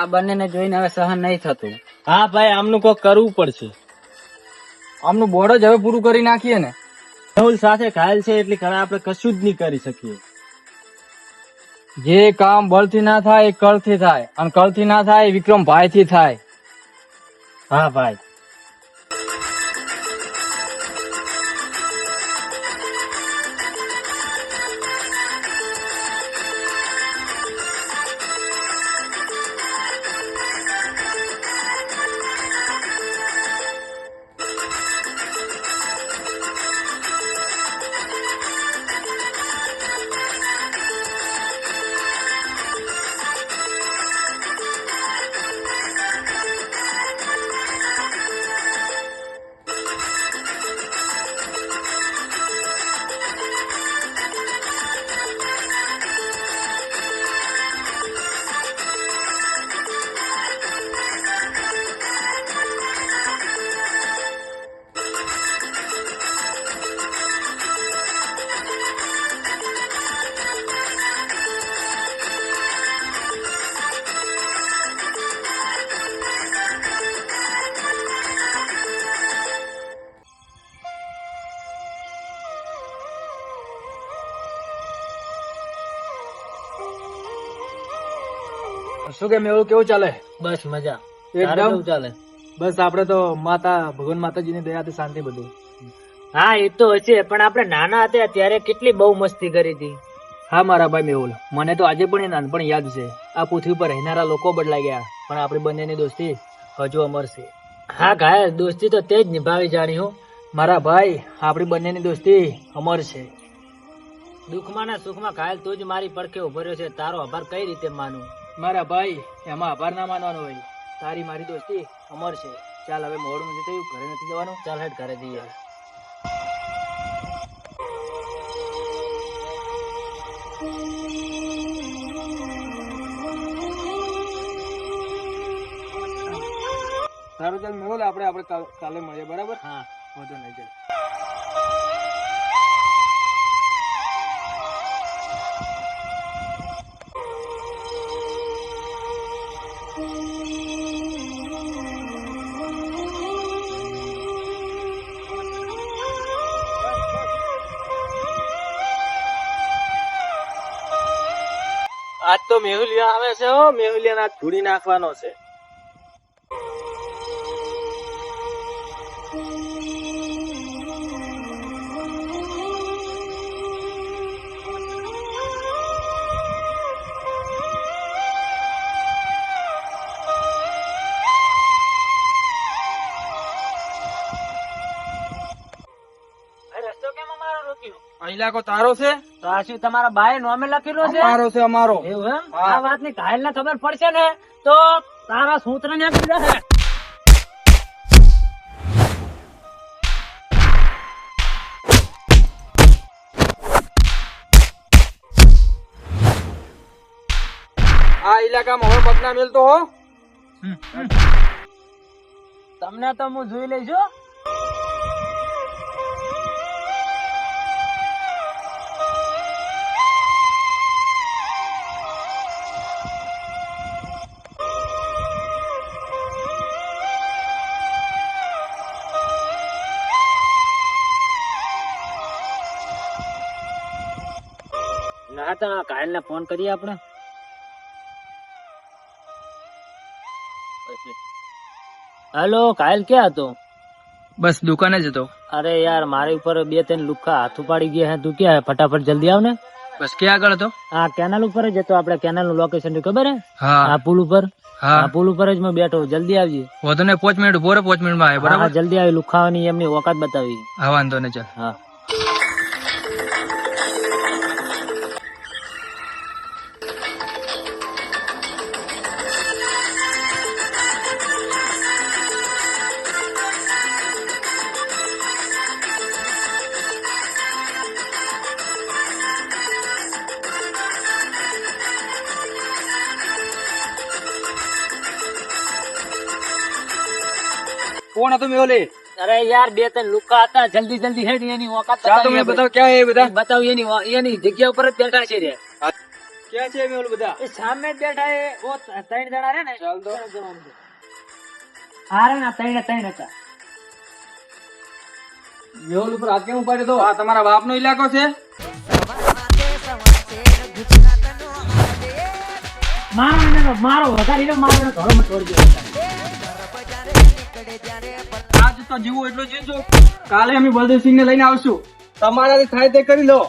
આ બંનેને જોઈને હવે સહન નહીં થતું. હા ભાઈ, આમનું કોઈ કરવું પડશે. આમનું બોર્ડ જ હવે પૂરું કરી નાખીએ ને. મેહુલ સાથે ઘાયલ છે એટલે ઘણા આપણે કશું જ નહીં કરી શકીએ. જે કામ બળથી ના થાય એ કળથી થાય, અને કળથી ના થાય એ વિક્રમભાઈ થી થાય. હા ભાઈ. શું કે મેહુલ, કેવું ચાલે? બસ મજા. એકદમ. કેવું ચાલે? બસ આપડે તો ભગવાન માતાજીની દયાથી શાંતિ બધું. હા, એ તો હશે, પણ આપણે નાના હતા ત્યારે કેટલી બહુ મસ્તી કરી હતી. હા મારા ભાઈ મેહુલ, મને તો આજે પણ એ નાનપણ યાદ છે. આ પૃથ્વી પર રહેનારા લોકો બદલાઈ ગયા, પણ આપણી બંનેની દોસ્તી હજુ અમર છે. હા ઘાયલ, દોસ્તી તો તે જ નિભાવી જાણી હો. મારા ભાઈ, આપણી બંનેની દોસ્તી અમર છે. દુઃખમાં ને સુખમાં ઘાયલ તું જ મારી પડખે ઉભો રહ્યો છે. તારો આભાર કઈ રીતે માનું? મારા ભાઈ, એમાં આભાર ના માનવાનો હોય. તારી મારી દોસ્તી અમર છે. ચાલ હવે મોડું નથી થયું, ઘરે નથી જવાનું. ચાલ હેડ ઘરે જઈએ. સારું ચાલ મેહુલ, આપણે કાલે મળીએ, બરાબર? હા, વધુ નહીં ચાલ. આજ તો મેહુલિયા આવે છે હો. મેહુલિયા આજ ધૂળી નાખવાનો છે. રસ્તો કેમ અમારો રોક્યો? આ ઇલાકો તારો છે? તો આ શું તમારા બાએ નોમે લખેલો છે? અમારો છે, અમારો. એવું એમ? હા. આ વાત ની ઘાયલ ને ખબર પડશે ને તો તારા સૂત્ર ને આપી દેશે. આ ઇલાકામાં હવે બદનામ મેલતો હો. તમને તો હું જોઈ લઈશું. ના તો કાયલ ને ફોન કરીએ આપણે. હેલો, કાયલ ક્યાં હતો? બસ દુકાને જ હતો. અરે યાર, મારી ઉપર 2-3 લુખ્ખા હાથ ઉપાડી ગયા હે. તું ક્યાં હે? ફટાફટ જલ્દી આવ ને. બસ ક્યાં આગળ હતો? આ કેનાલ ઉપર જ હતો. આપણે કેનાલ નું લોકેશન ખબર હે? હા આ પુલ ઉપર. હા, આ પુલ ઉપર જ મેં બેઠો. જલ્દી આવજે. વધુ ને 5 મિનિટ ઉભો રહે, 5 મિનિટમાં આવે, હા, બરાબર? જલ્દી આવી. લુખાવાની એમની ઓકાત બતાવી. હા, વાંધો નહીં, ચાલ. હા. કોણ હતું મેહુલ? અરે યાર, 2-3 લુકા હતા. જલ્દી જલ્દી હેડ. એની ઓકાત ચાલ, તમે બતાવો ક્યાં એ બધા. બતાવ. એની જગ્યા ઉપર જ બેઠા છે રે. ક્યાં છે મેં ઓલું બધા? એ સામે જ બેઠા એ ઓ ત્રણ જણા રે ને ચાલ તો. હારે ના ત્રણ હતા. મેહુલ ઉપર હાથ કેમ ઉપાડ્યો તો? આ તમારા બાપનો ઇલાકો છે? મારો વધારીને મારો ઘરોમાં તોડી દીધો. આજ તો જીવો એટલો જીવજો. કાલે અમે બલદેવસિંહ ને લઈને આવશું. તમારાથી થાય તે કરી લો.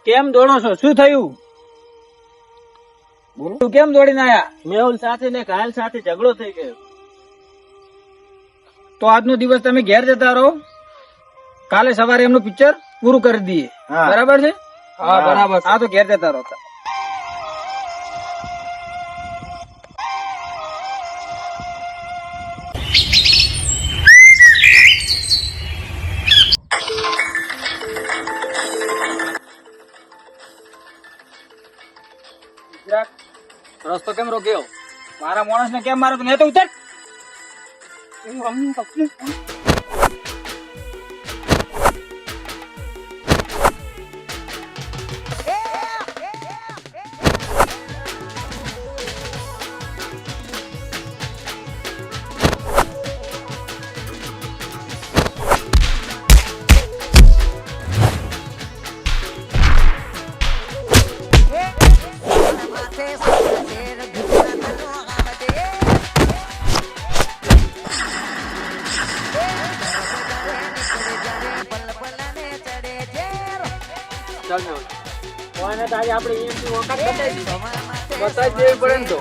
કેમ દોડો છો? શું થયું? તું કેમ દોડીને આયા? મેહુલ સાથે ને ઘાયલ સાથે ઝઘડો થઈ ગયો. તો આજનો દિવસ તમે ઘેર જતા રહો. કાલે સવારે એમનું પિક્ચર પૂરું કરી દઈએ. બરાબર છે? હા, બરાબર. હા, તો ઘેર જતા રહો. રસ્તો કેમ રોક્યો? મારા માણસ ને કેમ મારો? મેં તો ઉતર. ચાલ મેહુલ. કોઈને તો આજે આપણે EMP વખત બતાવી દીધો. બતાવી જ દેવી પડે ને તો.